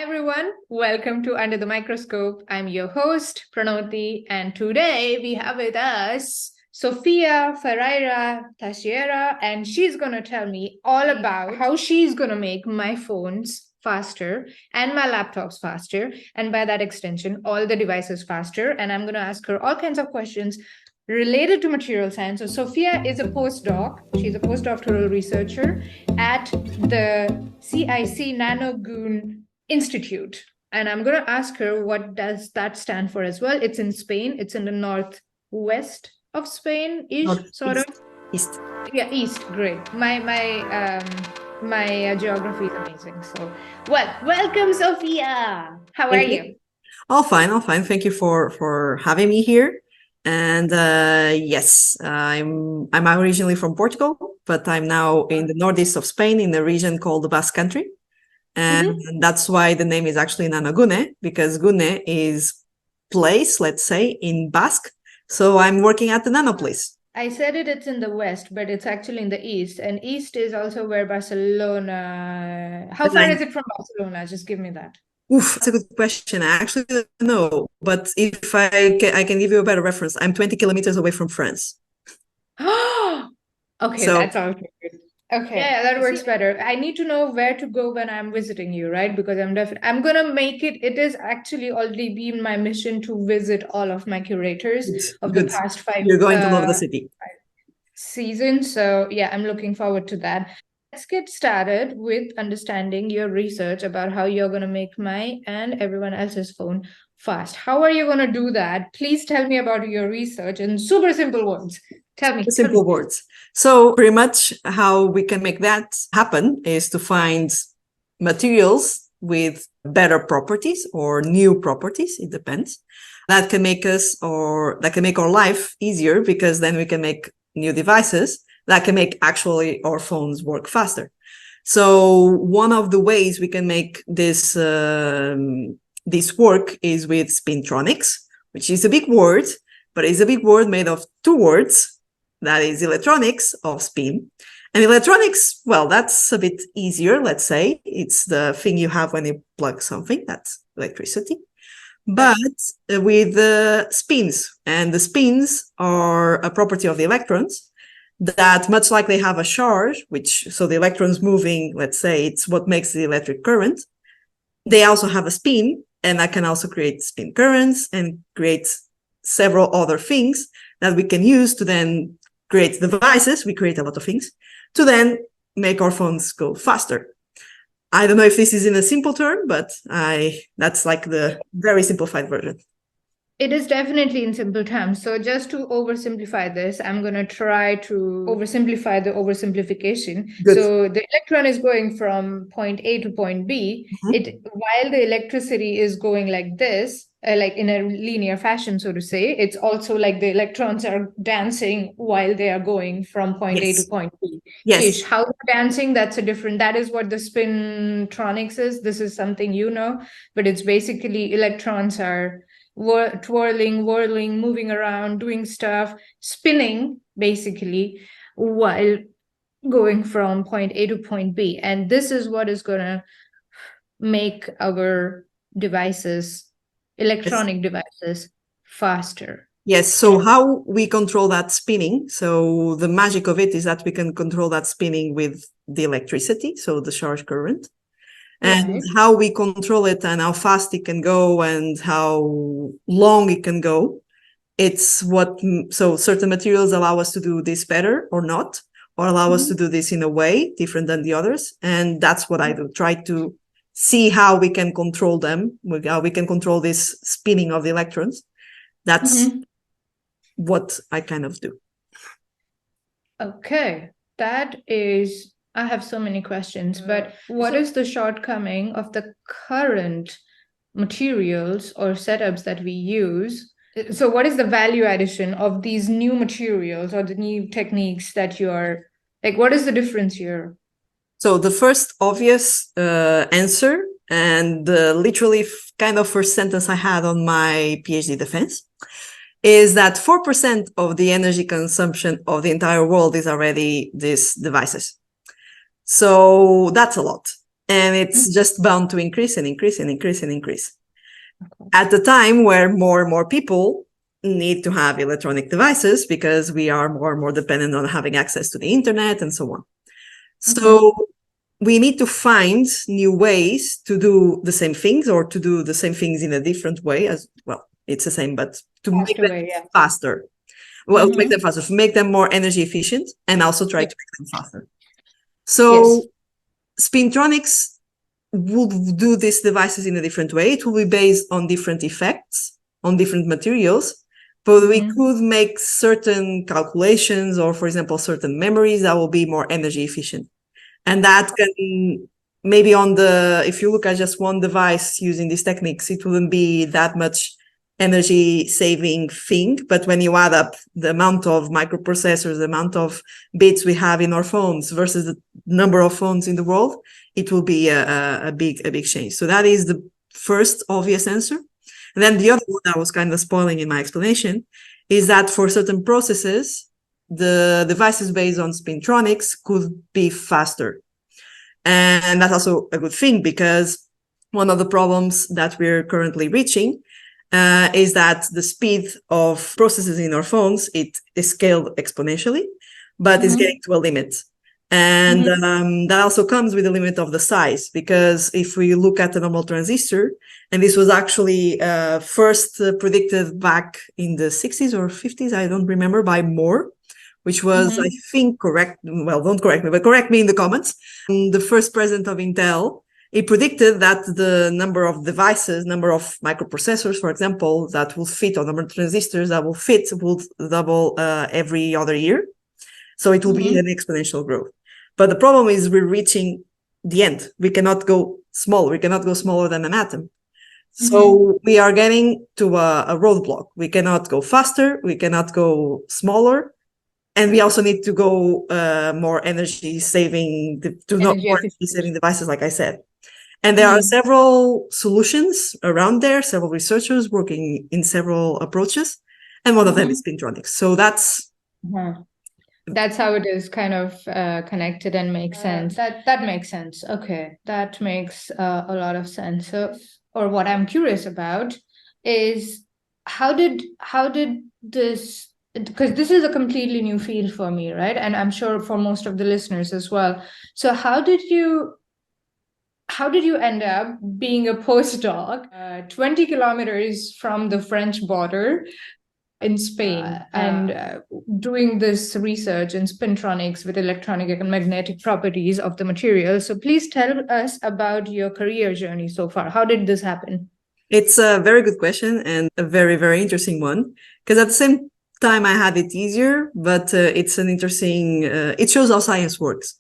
everyone, welcome to Under the Microscope. I'm your host, Pranoti, and today we have with us Sofia Fara Teixeira, and she's going to tell me all about how she's going to make my phones faster and my laptops faster, and by that extension, all the devices faster. And I'm going to ask her all kinds of questions related to material science. So Sofia is a postdoc. She's a postdoctoral researcher at the CIC Nanogoon Institute. And I'm going to ask her what does that stand for as well. It's in Spain. It's in the northwest of Spain-ish, sort of. East. Yeah, east. Great. My geography is amazing. So, well, welcome, Sofia. How are you? All fine. Thank you for having me here. And yes, I'm originally from Portugal, but I'm now in the northeast of Spain in a region called the Basque Country. And that's why the name is actually Nanogune, because Gune is place, let's say, in Basque. So I'm working at the nano place. I said it's in the west, but it's actually in the east. And east is also where Barcelona... How far is it from Barcelona? Just give me that. Oof, that's a good question. I actually don't know, but if I can give you a better reference, I'm 20 kilometers away from France. Okay, so, that's all good. Okay, yeah, that works better. I need to know where to go when I'm visiting you, right? Because I'm gonna make it. It is actually already been my mission to visit all of my curators of the past 5 You're going to love the city. Seasons. So yeah, I'm looking forward to that. Let's get started with understanding your research about how you're going to make my and everyone else's phone fast. How are you going to do that? Please tell me about your research in super simple words. Tell me. Simple words. So pretty much how we can make that happen is to find materials with better properties or new properties. It depends. That can make our life easier, because then we can make new devices that can make actually our phones work faster. So one of the ways we can make this work is with Spintronics, which is a big word, but it's a big word made of two words. That is electronics of spin. And electronics, well, that's a bit easier, let's say. It's the thing you have when you plug something, that's electricity. But with the spins, and the spins are a property of the electrons, that much like they have a charge, so the electrons moving, let's say, it's what makes the electric current. They also have a spin, and that can also create spin currents and create several other things that we can use to then create devices. We create a lot of things to then make our phones go faster. I don't know if this is in a simple term, but that's like the very simplified version. It is definitely in simple terms. So just to oversimplify this, I'm going to try to oversimplify the oversimplification. Good. So the electron is going from point A to point B. While the electricity is going like this, like in a linear fashion, so to say, it's also like the electrons are dancing while they are going from point A to point B. Yes. How they're dancing, that is what the spintronics is. This is something you know, but it's basically electrons are twirling, whirling, moving around, doing stuff, spinning, basically, while going from point A to point B. And this is what is going to make our devices, electronic devices, faster. Yes, so how we control that spinning, so the magic of it is that we can control that spinning with the electricity, so the charge current. And how we control it and how fast it can go and how long it can go. So certain materials allow us to do this better or not, or allow us to do this in a way different than the others. And that's what I do, try to see how we can control them, how we can control this spinning of the electrons. That's what I kind of do. Okay, I have so many questions, but what is the shortcoming of the current materials or setups that we use? So what is the value addition of these new materials or the new techniques that what is the difference here? So the first obvious answer, and literally kind of first sentence I had on my PhD defense, is that 4% of the energy consumption of the entire world is already these devices. So that's a lot. and it's just bound to increase and increase and increase and increase. At the time where more and more people need to have electronic devices because we are more and more dependent on having access to the internet and so on. So we need to find new ways to do the same things, or to do the same things in a different way as well. It's the same, but to make them faster. Well, to make them faster, to make them more energy efficient, and also try to make them faster. So Spintronics will do these devices in a different way. It will be based on different effects, on different materials, but we could make certain calculations, or for example, certain memories that will be more energy efficient. And that can maybe if you look at just one device using these techniques, it wouldn't be that much energy saving thing. But when you add up the amount of microprocessors, the amount of bits we have in our phones versus the number of phones in the world, it will be a big change. So that is the first obvious answer. And then the other one that I was kind of spoiling in my explanation is that for certain processes, the devices based on Spintronics could be faster. And that's also a good thing, because one of the problems that we're currently reaching is that the speed of processes in our phones, it is scaled exponentially, but it's getting to a limit. And that also comes with the limit of the size, because if we look at a normal transistor, and this was actually first predicted back in the 60s or 50s, I don't remember, by Moore, which was, I think, correct. Well, don't correct me, but correct me in the comments. The first president of Intel, he predicted that the number of devices, number of microprocessors, for example, that will fit, or number of transistors that will fit, will double every other year. So it will be an exponential growth. But the problem is we're reaching the end. We cannot go smaller. We cannot go smaller than an atom. So we are getting to a roadblock. We cannot go faster. We cannot go smaller. And we also need to go more energy saving, more energy saving devices, like I said. And there are several solutions around there, several researchers working in several approaches. And one of them is Spintronics. So that's how it is kind of connected and makes sense. That makes sense. Okay, that makes a lot of sense. So, or what I'm curious about is how did this, because this is a completely new field for me, right? And I'm sure for most of the listeners as well. So how did you end up being a postdoc 20 kilometers from the French border in Spain and doing this research in spintronics with electronic and magnetic properties of the material? So please tell us about your career journey so far. How did this happen? It's a very good question, and a very, very interesting one, because at the same time I had it easier, but it's an interesting, it shows how science works.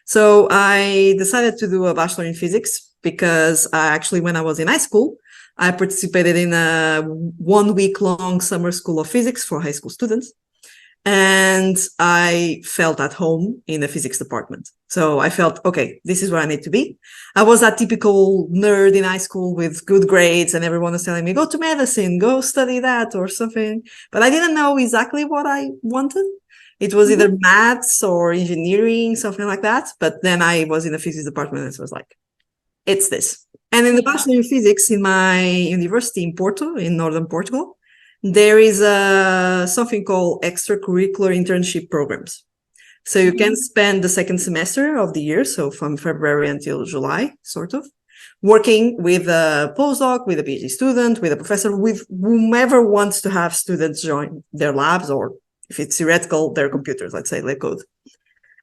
So I decided to do a bachelor in physics because when I was in high school, I participated in a 1 week long summer school of physics for high school students. And I felt at home in the physics department. So I felt, okay, this is where I need to be. I was that typical nerd in high school with good grades, and everyone was telling me, go to medicine, go study that or something. But I didn't know exactly what I wanted. It was either maths or engineering, something like that. But then I was in the physics department, and so I was like, it's this. And in the bachelor in physics in my university in Porto, in northern Portugal, there is something called extracurricular internship programs. So you can spend the second semester of the year, so from February until July, sort of, working with a postdoc, with a PhD student, with a professor, with whomever wants to have students join their labs, or if it's theoretical, their computers, let's say, lab code.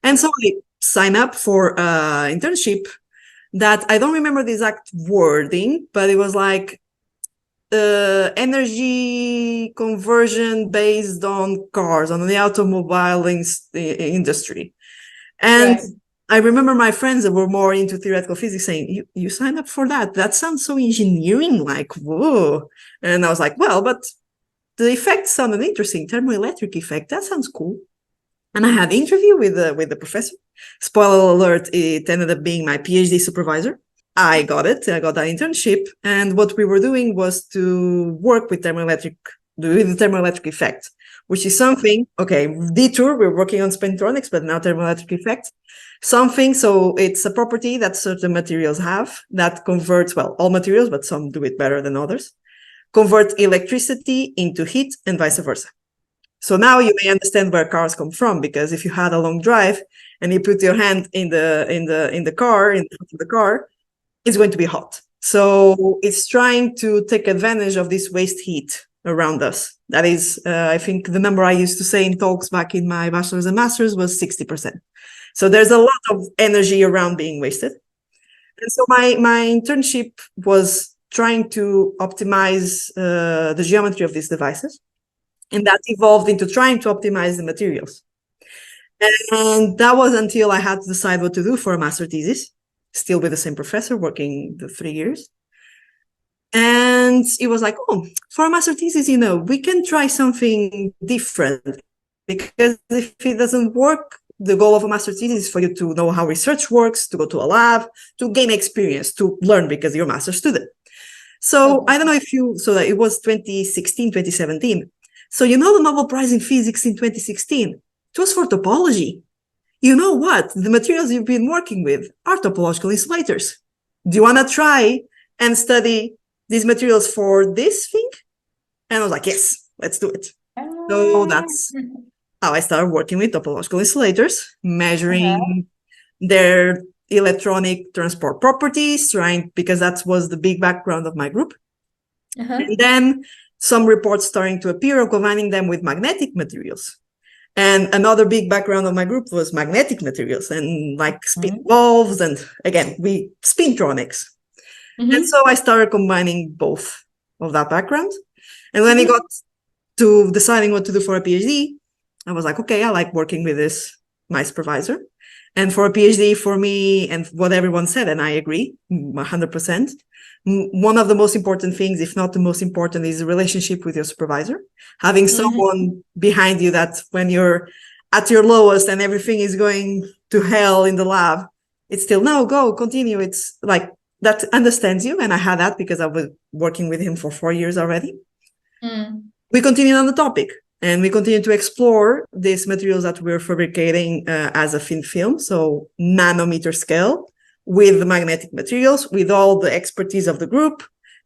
And so I sign up for an internship that I don't remember the exact wording, but it was like energy conversion based on cars, on the automobile industry. And I remember my friends that were more into theoretical physics saying, you signed up for that? That sounds so engineering, like, whoa. And I was like, well, but the effect sounded interesting. Thermoelectric effect, that sounds cool. And I had an interview with the professor. Spoiler alert, it ended up being my PhD supervisor. I got it. I got that internship. And what we were doing was to work with thermoelectric with the thermoelectric effect, which is something, okay, detour, we're working on spintronics, but now thermoelectric effect, something, so it's a property that certain materials have that converts, well, all materials, but some do it better than others, convert electricity into heat and vice versa. So now you may understand where cars come from, because if you had a long drive and you put your hand in the car, in the car, it's going to be hot. So it's trying to take advantage of this waste heat around us. That is, I think the number I used to say in talks back in my bachelor's and master's was 60%. So there's a lot of energy around being wasted. And so my internship was trying to optimize the geometry of these devices. And that evolved into trying to optimize the materials. And that was until I had to decide what to do for a master thesis, still with the same professor, working the 3 years. And it was like, oh, for a master thesis, we can try something different, because if it doesn't work, the goal of a master thesis is for you to know how research works, to go to a lab, to gain experience, to learn, because you're a master student. So I don't know if so that it was 2016, 2017. So the Nobel Prize in Physics in 2016, it was for topology. You know what? The materials you've been working with are topological insulators. Do you want to try and study these materials for this thing? And I was like, yes, let's do it. So that's how I started working with topological insulators, measuring their electronic transport properties, because that was the big background of my group. And then some reports starting to appear, combining them with magnetic materials. And another big background of my group was magnetic materials and like spin valves, and again, spintronics. And so I started combining both of that background. And when it got to deciding what to do for a PhD, I was like, okay, I like working with my supervisor. And for a PhD, for me, and what everyone said, and I agree 100%, one of the most important things, if not the most important, is the relationship with your supervisor. Having someone behind you that when you're at your lowest and everything is going to hell in the lab, it's still, no, go, continue. It's like that understands you. And I had that because I was working with him for 4 years already. We continued on the topic. And we continue to explore these materials that we're fabricating as a thin film, so nanometer scale, with the magnetic materials, with all the expertise of the group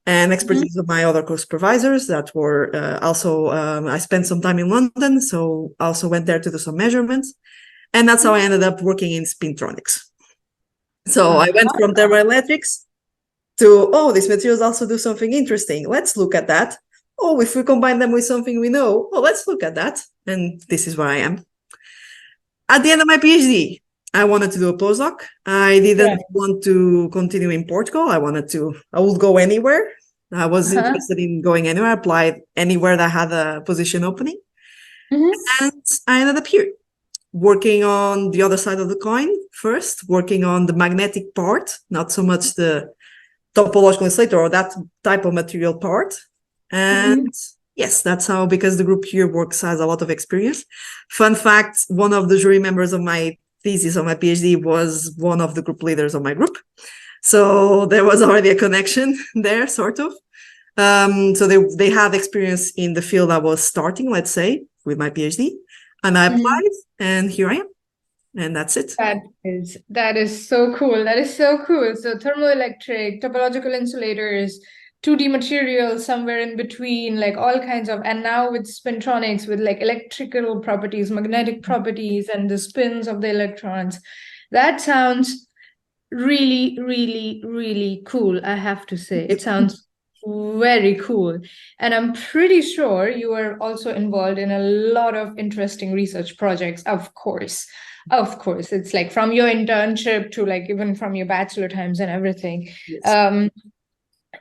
and expertise of my other co-supervisors that were also, I spent some time in London, so also went there to do some measurements. And that's how I ended up working in Spintronics. So I went from thermoelectrics to, these materials also do something interesting. Let's look at that. Oh, if we combine them with something we know, let's look at that. And this is where I am. At the end of my PhD, I wanted to do a postdoc. I didn't want to continue in Portugal. I would go anywhere. I was interested in going anywhere, applied anywhere that had a position opening. And I ended up here, working on the other side of the coin first, working on the magnetic part, not so much the topological insulator or that type of material part. And yes, that's how, because the group here has a lot of experience. Fun fact, one of the jury members of my thesis of my PhD was one of the group leaders of my group. So there was already a connection there, sort of. So they have experience in the field I was starting, let's say, with my PhD. And I applied, and here I am. And that's it. That is so cool. That is so cool. So thermoelectric, topological insulators, 2D materials somewhere in between, like all kinds of, and now with spintronics, with like electrical properties, magnetic properties, and the spins of the electrons. That sounds really, really, really cool, I have to say. It sounds very cool. And I'm pretty sure you are also involved in a lot of interesting research projects, of course. Of course, it's like from your internship to like even from your bachelor times and everything. Yes.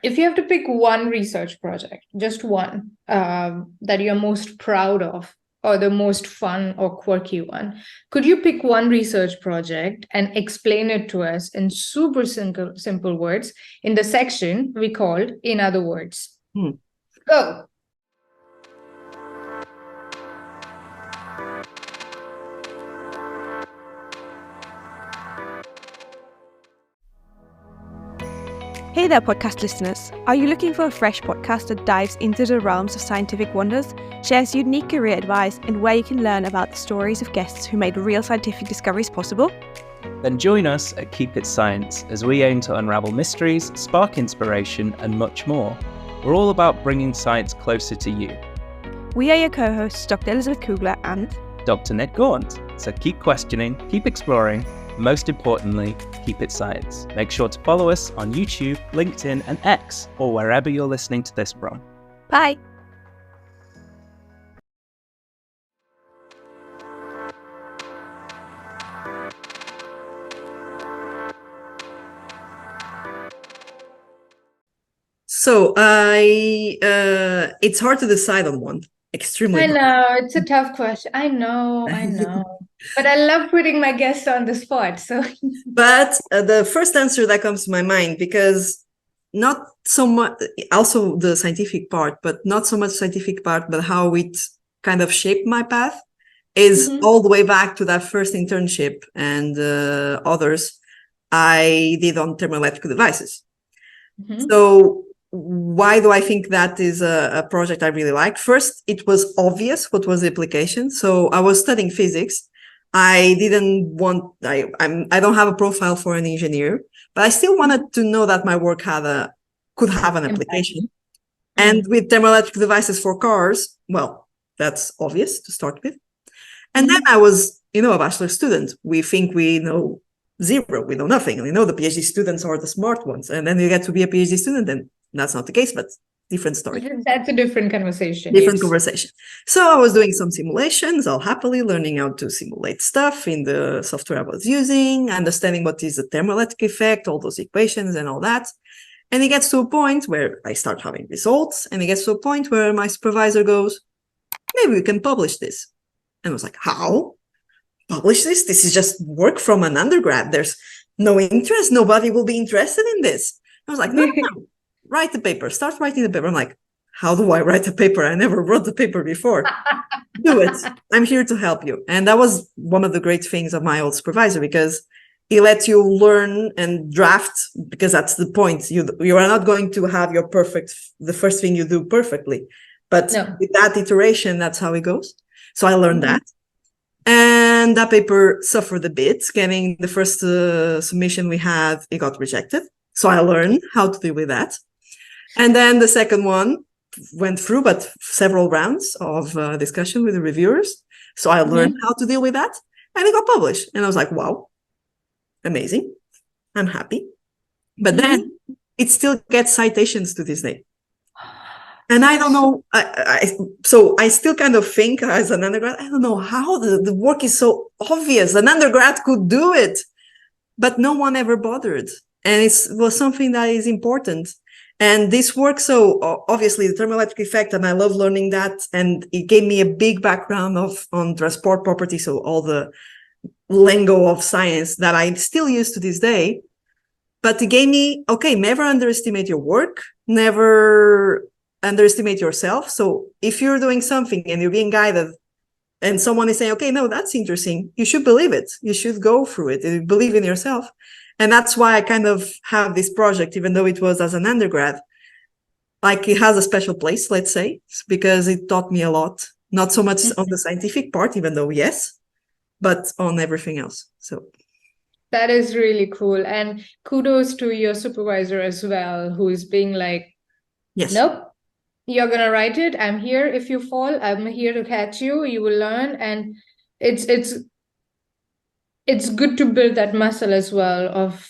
If you have to pick one research project, just one, that you're most proud of, or the most fun or quirky one, could you pick one research project and explain it to us in super simple words in the section we called In Other Words? Go. Hey there, podcast listeners. Are you looking for a fresh podcast that dives into the realms of scientific wonders, shares unique career advice, and where you can learn about the stories of guests who made real scientific discoveries possible? Then join us at Keep It Science as we aim to unravel mysteries, spark inspiration, and much more. We're all about bringing science closer to you. We are your co-hosts, Dr. Elizabeth Kugler and Dr. Nick Gaunt. So keep questioning, keep exploring, most importantly, keep it science. Make sure to follow us on YouTube, LinkedIn, and X, or wherever you're listening to this from. bye! So it's hard to decide on one. Extremely I hard. know, it's a tough question. I know. But I love putting my guests on the spot. So, But the first answer that comes to my mind, because not so much, also the scientific part, but not so much scientific part, but how it kind of shaped my path, is all the way back to that first internship and others I did on thermoelectric devices. So why do I think that is a project I really like? First, it was obvious what was the application. So I was studying physics. I didn't want, I don't have a profile for an engineer, but I still wanted to know that my work could have an application. And with thermoelectric devices for cars, well, that's obvious to start with. And then I was, a bachelor student. We think we know zero, we know nothing. We know the PhD students are the smart ones. And then you get to be a PhD student, and that's not the case, but different story. That's a different conversation. Different conversation. So I was doing some simulations, all happily learning how to simulate stuff in the software I was using, understanding what is the thermoelectric effect, all those equations and all that. And it gets to a point where I start having results, and it gets to a point where my supervisor goes, maybe we can publish this. And I was like, how? Publish this? This is just work from an undergrad. There's no interest. Nobody will be interested in this. I was like, no. Write the paper. Start writing the paper. I'm like, how do I write a paper? I never wrote the paper before. Do it. I'm here to help you. And that was one of the great things of my old supervisor, because he lets you learn and draft, because that's the point. You are not going to have the first thing you do perfectly. But with that iteration, that's how it goes. So I learned that. And that paper suffered a bit. Getting the first submission we had, it got rejected. So I learned how to deal with that. And then the second one went through, but several rounds of discussion with the reviewers. So I learned how to deal with that, and it got published. And I was like, wow, amazing. I'm happy. But then it still gets citations to this day. And I don't know, so I still kind of think as an undergrad, I don't know how the work is so obvious. An undergrad could do it, but no one ever bothered. And it was something that is important. And this work, so obviously the thermoelectric effect, and I love learning that. And it gave me a big background on transport properties, so all the lingo of science that I still use to this day. But it gave me, okay, never underestimate your work, never underestimate yourself. So if you're doing something and you're being guided, and someone is saying, okay, no, that's interesting, you should believe it. You should go through it. You believe in yourself. And that's why I kind of have this project, even though it was as an undergrad, like it has a special place, let's say, because it taught me a lot, not so much on the scientific part, even though, yes, but on everything else. So that is really cool. And kudos to your supervisor as well, who is being like, yes, nope, you're going to write it. I'm here. If you fall, I'm here to catch you. You will learn. And it's good to build that muscle as well of,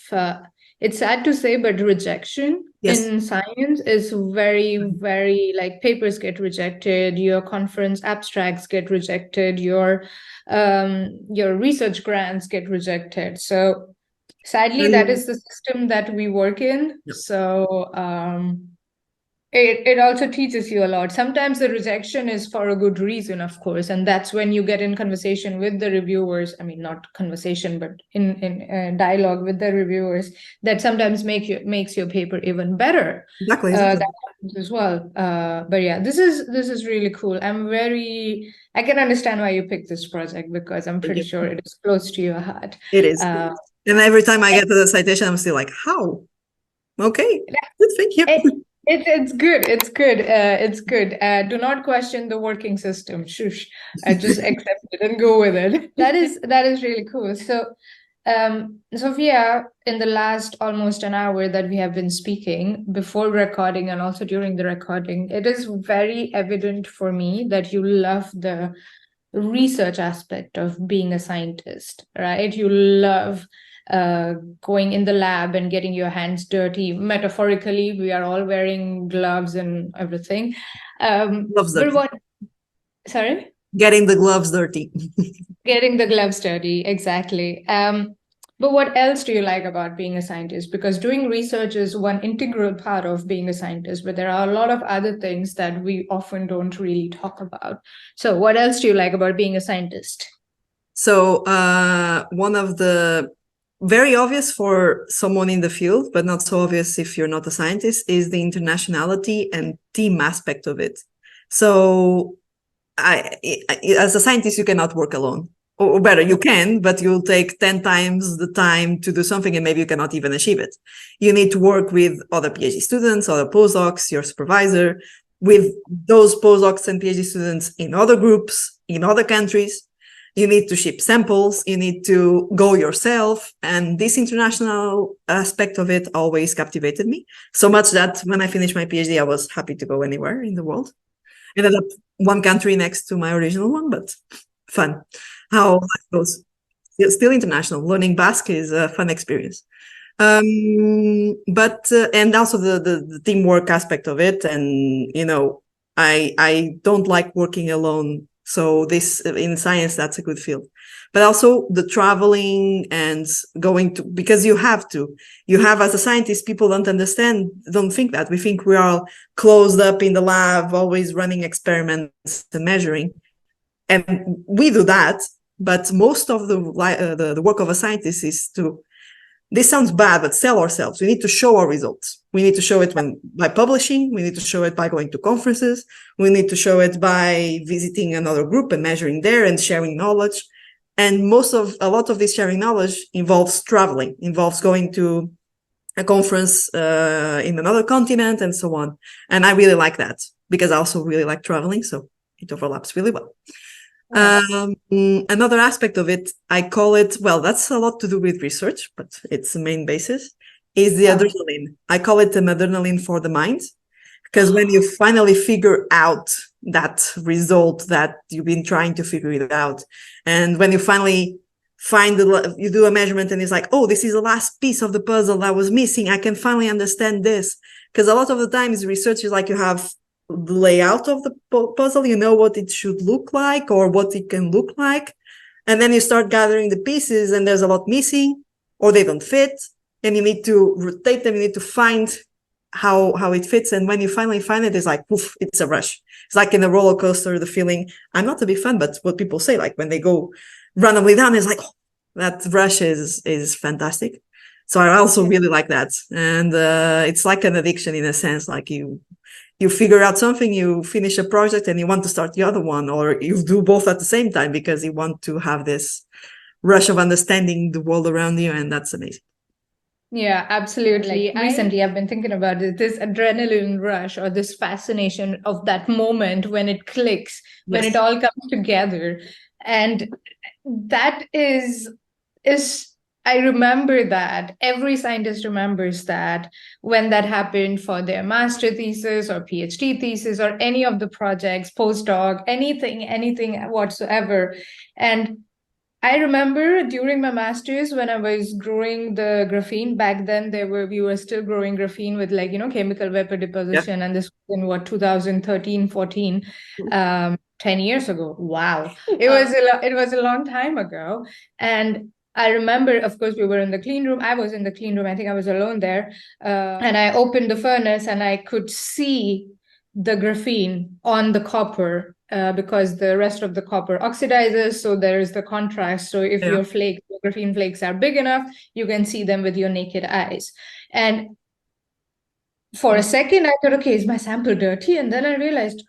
it's sad to say, but rejection in science is very, very, like, papers get rejected, your conference abstracts get rejected, your research grants get rejected. So sadly, that is the system that we work in. So it also teaches you a lot. Sometimes the rejection is for a good reason, of course, and that's when you get in conversation with the reviewers. I mean, not conversation, but in dialogue with the reviewers, that sometimes makes your paper even better. Exactly. That happens as well. But yeah, this is really cool. I can understand why you picked this project, because I'm pretty sure it is close to your heart. It is. And every time I get to the citation, I'm still like, how? Okay, good, thank you. It's good. It's good. It's good. Do not question the working system. Shush. Just accept it and go with it. That is really cool. So, Sophia, in the last almost an hour that we have been speaking before recording and also during the recording, it is very evident for me that you love the research aspect of being a scientist, right? You love going in the lab and getting your hands dirty. Metaphorically, we are all wearing gloves and everything. Gloves But dirty. what, sorry? Getting the gloves dirty. Getting the gloves dirty, exactly. But what else do you like about being a scientist? Because doing research is one integral part of being a scientist, but there are a lot of other things that we often don't really talk about. So what else do you like about being a scientist? So one of the very obvious for someone in the field, but not so obvious if you're not a scientist, is the internationality and team aspect of it. So as a scientist, you cannot work alone. Or better, you can, but you'll take 10 times the time to do something and maybe you cannot even achieve it. You need to work with other PhD students, other postdocs, your supervisor, with those postdocs and PhD students in other groups, in other countries. You need to ship samples, you need to go yourself. And this international aspect of it always captivated me. So much that when I finished my PhD, I was happy to go anywhere in the world. Ended up one country next to my original one, but fun. How life goes. Still international. Learning Basque is a fun experience. But and also the teamwork aspect of it. And, you know, I don't like working alone. So this in science, that's a good field. But also the traveling and going to, because you have, as a scientist, people don't think that. We think we are closed up in the lab, always running experiments and measuring. And we do that, but most of the work of a scientist is to, this sounds bad, but sell ourselves. We need to show our results. We need to show it by publishing. We need to show it by going to conferences. We need to show it by visiting another group and measuring there and sharing knowledge. And a lot of this sharing knowledge involves traveling, involves going to a conference in another continent and so on. And I really like that because I also really like traveling. So it overlaps really well. Another aspect of it, I call it, well, that's a lot to do with research, but it's the main basis, is the adrenaline. I call it an adrenaline for the mind, because when you finally figure out that result that you've been trying to figure it out, and when you finally you do a measurement and it's like, oh, this is the last piece of the puzzle that was missing. I can finally understand this. Because a lot of the times research is like you have the layout of the puzzle, you know what it should look like or what it can look like, and then you start gathering the pieces and there's a lot missing or they don't fit and you need to rotate them, you need to find how it fits. And when you finally find it, it's like, poof, it's a rush. It's like in a roller coaster, the feeling, I'm not a big fan, but what people say, like when they go randomly down, it's like, oh, that rush is fantastic. So I also really like that. And it's like an addiction in a sense, like you figure out something, you finish a project and you want to start the other one, or you do both at the same time because you want to have this rush of understanding the world around you. And that's amazing. Yeah, absolutely. Recently, I've been thinking about this adrenaline rush or this fascination of that moment when it clicks, when it all comes together. And that is I remember that. Every scientist remembers that when that happened for their master thesis or PhD thesis or any of the projects, postdoc, anything whatsoever. And I remember during my master's when I was growing the graphene, back then we were still growing graphene with chemical vapor deposition. And this was in 2013, 14, 10 years ago. Wow. It was a long time ago. And I remember, of course, we were in the clean room. I was in the clean room. I think I was alone there. And I opened the furnace and I could see the graphene on the copper because the rest of the copper oxidizes. So there is the contrast. So if your graphene flakes are big enough, you can see them with your naked eyes. And for a second, I thought, okay, is my sample dirty? And then I realized,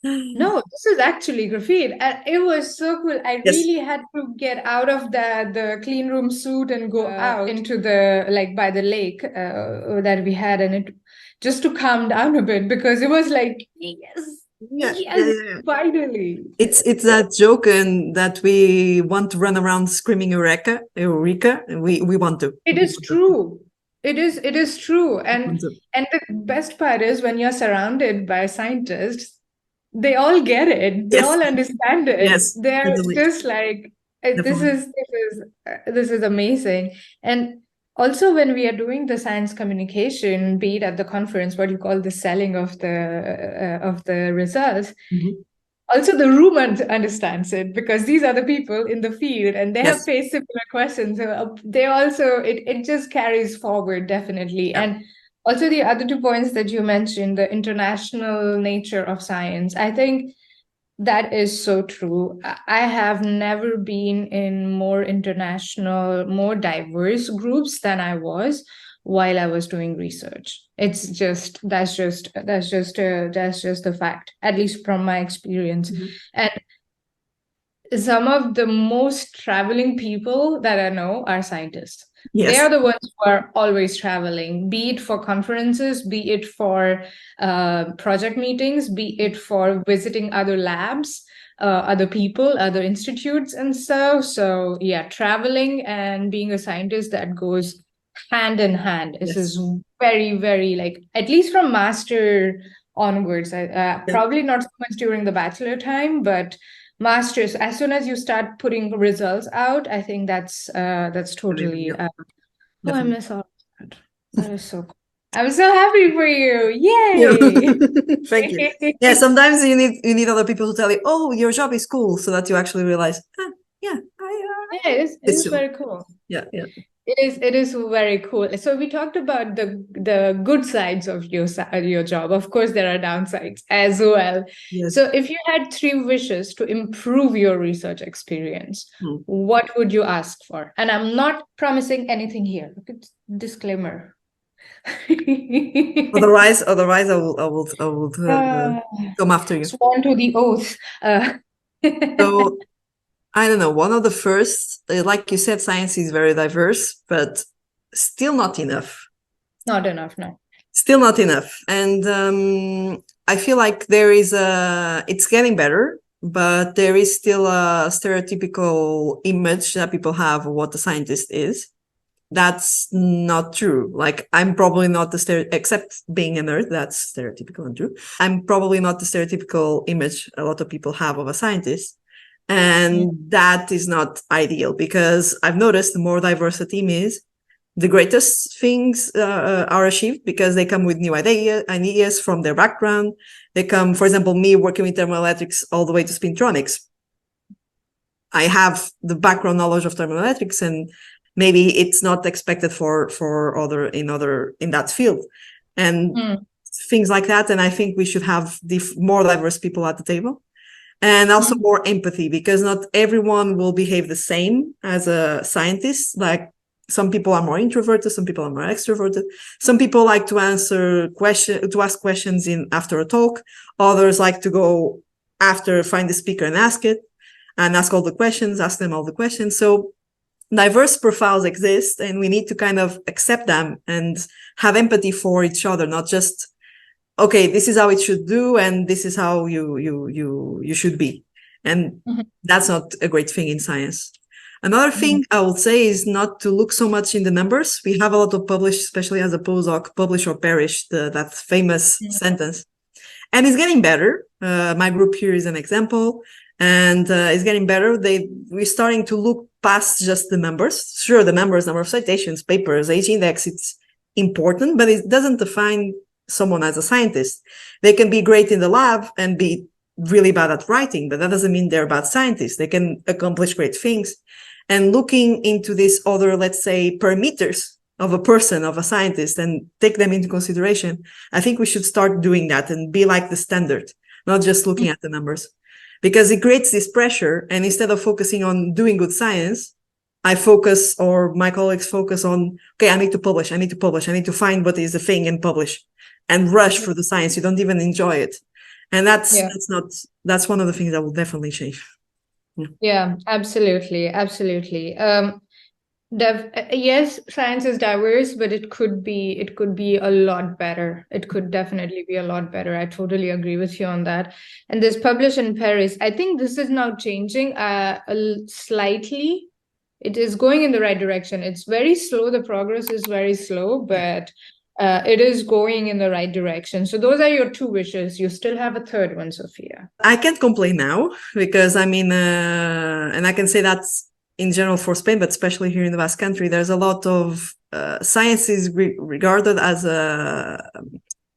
No, this is actually graphene. And it was so cool. I Yes. really had to get out of the clean room suit and go out into the, like, by the lake that we had, and it just to calm down a bit, because it was like, yes, finally. It's that joke and that we want to run around screaming Eureka, and we want to. It is true. It is true. And the best part is when you're surrounded by scientists, they all get it. They all understand it. Yes, They're definitely. just like, this is amazing. And also when we are doing the science communication, be it at the conference, what you call the selling of the results, also the room understands it, because these are the people in the field and they have faced similar questions. So they also, it just carries forward, definitely. And also the other 2 points that you mentioned, the international nature of science, I think that is so true. I have never been in more international, more diverse groups than I was while I was doing research. It's just that's just the fact, at least from my experience. And some of the most traveling people that I know are scientists. They are the ones who are always traveling, be it for conferences, be it for project meetings, be it for visiting other labs, other people, other institutes, and so yeah, traveling and being a scientist, that goes hand in hand. This is very, very, like, at least from master onwards. Probably not so much during the bachelor time, but masters, as soon as you start putting results out, I think that's totally I miss all that. That is so cool. I'm so happy for you. Yay. Thank you. Yeah, sometimes you need other people to tell you, oh, your job is cool, so that you actually realize, it is very cool. It is very cool. So we talked about the good sides of your job. Of course, there are downsides as well. So if you had 3 wishes to improve your research experience, what would you ask for? And I'm not promising anything here. Disclaimer. Otherwise, I will come after you. Sworn to the oath. So I don't know. One of the first, like you said, science is very diverse, but still not enough. Not enough, no. Still not enough. And I feel like it's getting better, but there is still a stereotypical image that people have of what a scientist is. That's not true. Like, I'm probably not except being a nerd, that's stereotypical and true. I'm probably not the stereotypical image a lot of people have of a scientist. And that is not ideal, because I've noticed the more diverse a team is, the greatest things are achieved, because they come with new ideas from their background. They come, for example, me working with thermoelectrics all the way to Spintronics. I have the background knowledge of thermoelectrics, and maybe it's not expected for other in that field, and things like that. And I think we should have more diverse people at the table. And also more empathy, because not everyone will behave the same as a scientist. Like, some people are more introverted, some people are more extroverted. Some people like to ask questions after a talk. Others like to go after, find the speaker and ask all the questions, ask them all the questions. So diverse profiles exist, and we need to kind of accept them and have empathy for each other, not just, okay, this is how it should do, and this is how you should be. And that's not a great thing in science. Another thing I would say is not to look so much in the numbers. We have a lot of published, especially as a postdoc, publish or perish, that famous sentence. And it's getting better. My group here is an example, and it's getting better. We're starting to look past just the numbers. Sure, the numbers, number of citations, papers, age index, it's important, but it doesn't define someone as a scientist. They can be great in the lab and be really bad at writing, but that doesn't mean they're bad scientists. They can accomplish great things. And looking into these other, let's say, parameters of a person, of a scientist, and take them into consideration, I think we should start doing that and be like the standard, not just looking at the numbers, because it creates this pressure. And instead of focusing on doing good science, I focus, or my colleagues focus on, okay, I need to publish, I need to find what is the thing and publish, and rush for the science. You don't even enjoy it. And that's one of the things I will definitely change. Yeah, absolutely. Absolutely. Yes, science is diverse, but it could be a lot better. It could definitely be a lot better. I totally agree with you on that. And this published in Paris, I think this is now changing slightly. It is going in the right direction. It's very slow. The progress is very slow, but it is going in the right direction. So those are your two wishes. You still have a third one, Sophia. I can't complain now because and I can say that's in general for Spain, but especially here in the Basque Country, there's a lot of science is regarded as an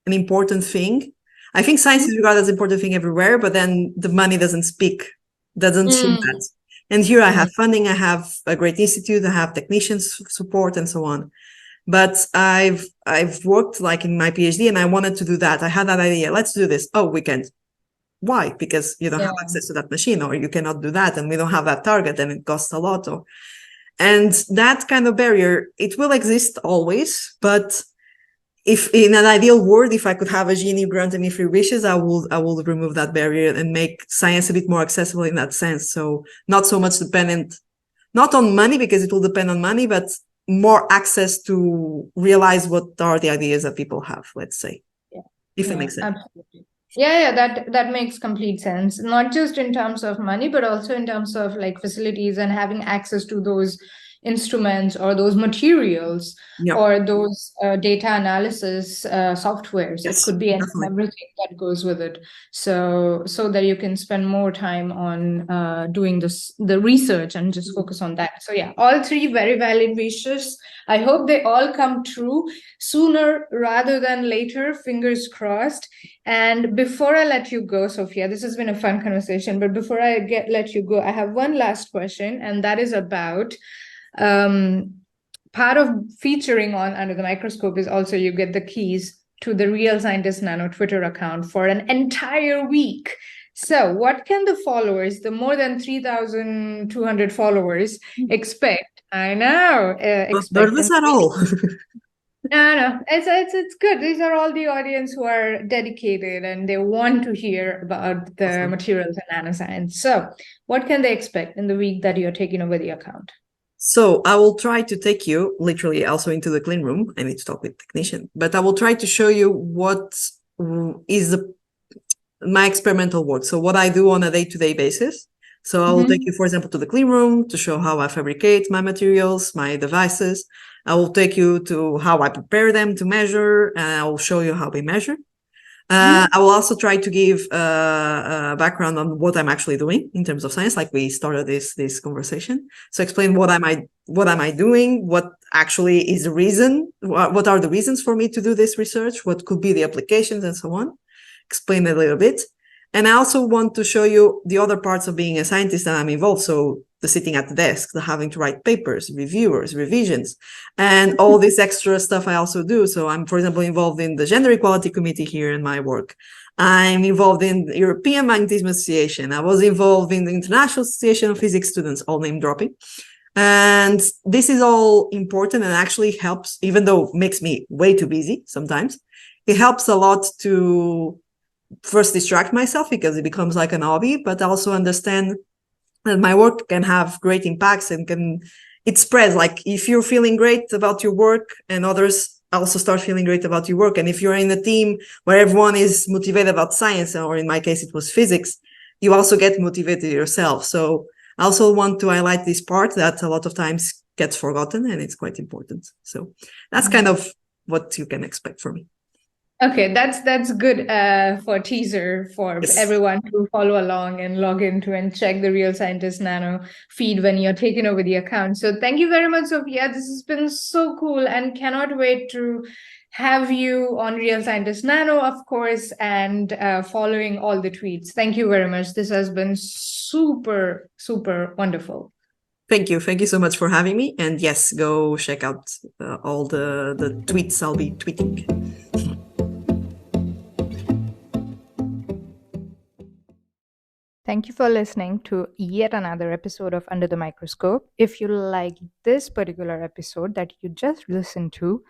important thing. I think science is regarded as an important thing everywhere, but then the money doesn't see that. And here I have funding, I have a great institute, I have technicians support and so on. But I've worked like in my PhD and I wanted to do that. I had that idea. Let's do this. Oh, we can't. Why? Because you don't have access to that machine, or you cannot do that, and we don't have that target, and it costs a lot. And that kind of barrier, it will exist always. But if in an ideal world, if I could have a genie granting me 3 wishes, I will remove that barrier and make science a bit more accessible in that sense. So not so much dependent, not on money, because it will depend on money, but more access to realize what are the ideas that people have, let's say, if that makes sense. Absolutely. Yeah, that makes complete sense. Not just in terms of money, but also in terms of like facilities and having access to those instruments or those materials or those data analysis softwares. It could be everything that goes with it. So that you can spend more time on doing the research and just focus on that. So yeah, all 3 very valid wishes. I hope they all come true sooner rather than later, fingers crossed. And before I let you go, Sophia, this has been a fun conversation, but before I let you go, I have one last question, and that is about part of featuring on Under the Microscope is also you get the keys to the Real Scientist Nano Twitter account for an entire week. So what can the followers, the more than 3,200 followers, expect? I know. Not nervous at all. No, it's good. These are all the audience who are dedicated and they want to hear about the materials and nanoscience. So what can they expect in the week that you're taking over the account? So I will try to take you literally also into the clean room. I need to talk with the technician, but I will try to show you what is my experimental work. So what I do on a day-to-day basis. So I will take you, for example, to the clean room to show how I fabricate my materials, my devices. I will take you to how I prepare them to measure, and I will show you how we measure. I will also try to give a background on what I'm actually doing in terms of science, like we started this conversation. So explain what am I doing, what actually is the reason, what are the reasons for me to do this research, what could be the applications, and so on. Explain a little bit. And I also want to show you the other parts of being a scientist that I'm involved. So the sitting at the desk, the having to write papers, reviewers, revisions, and all this extra stuff I also do. So I'm, for example, involved in the Gender Equality Committee here in my work. I'm involved in the European Magnetism Association. I was involved in the International Association of Physics Students, all name dropping. And this is all important and actually helps, even though it makes me way too busy sometimes, it helps a lot to first distract myself because it becomes like an hobby, but also understand that my work can have great impacts and it spreads. Like if you're feeling great about your work and others also start feeling great about your work. And if you're in a team where everyone is motivated about science, or in my case, it was physics, you also get motivated yourself. So I also want to highlight this part that a lot of times gets forgotten and it's quite important. So that's kind of what you can expect from me. Okay, that's good for a teaser for everyone to follow along and log into and check the Real Scientist Nano feed when you're taking over the account. So thank you very much, Sophia. This has been so cool and cannot wait to have you on Real Scientist Nano, of course, and following all the tweets. Thank you very much. This has been super, super wonderful. Thank you. Thank you so much for having me. And yes, go check out all the tweets I'll be tweeting. Thank you for listening to yet another episode of Under the Microscope. If you like this particular episode that you just listened to,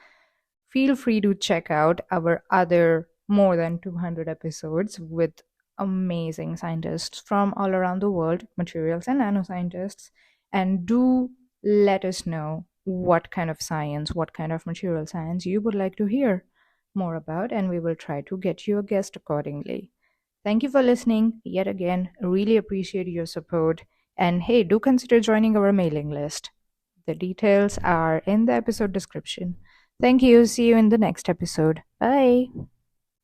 feel free to check out our other more than 200 episodes with amazing scientists from all around the world, materials and nanoscientists, and do let us know what kind of science, what kind of material science you would like to hear more about, and we will try to get you a guest accordingly. Thank you for listening yet again. Really appreciate your support. And hey, do consider joining our mailing list. The details are in the episode description. Thank you. See you in the next episode. Bye.